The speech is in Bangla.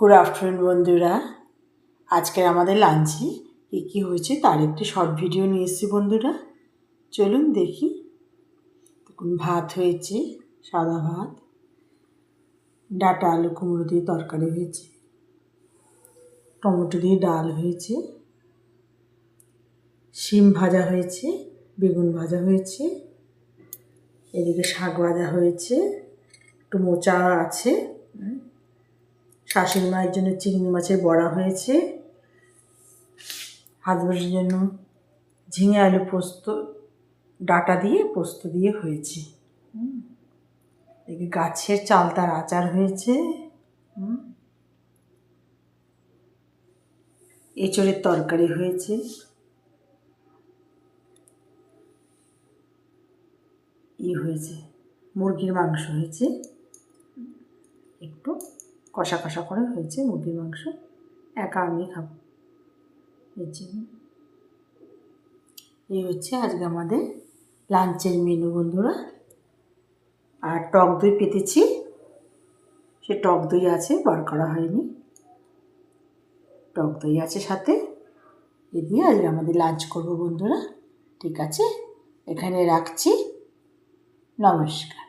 গুড আফটারনুন বন্ধুরা। আজকের আমাদের লাঞ্চে কী হয়েছে তার একটি শর্ট ভিডিও নিয়ে এসেছি বন্ধুরা। চলুন দেখি। দেখুন, ভাত হয়েছে, সাদা ভাত, ডাঁটা আলু কুমড়ো দিয়ে তরকারি হয়েছে, টমেটো দিয়ে ডাল হয়েছে, শিম ভাজা হয়েছে, বেগুন ভাজা হয়েছে, এদিকে শাক ভাজা হয়েছে, একটু মোচা আছে, শাশুড়ি মায়ের জন্য চিংড়ি মাছের বড়া হয়েছে, হাজবেন্ডের জন্য ঝিঙে আলু পোস্ত, ডাঁটা দিয়ে পোস্ত দিয়ে হয়েছে। এদিকে গাছের চালতার আচার হয়েছে, এঁচড়ের তরকারি হয়েছে, হয়েছে মুরগির মাংস হয়েছে, একটু কষা কষা করে হয়েছে মুরগির মাংস, একা আমি খাবো এর জন্য। এই হচ্ছে আজকে আমাদের লাঞ্চের মেনু বন্ধুরা। আর টক দই পেতেছি, সে টক দই আছে, বার করা হয়নি, টক দই আছে সাথে। এ দিয়ে আজকে আমাদের লাঞ্চ করবো বন্ধুরা। ঠিক আছে, এখানে রাখছি। নমস্কার।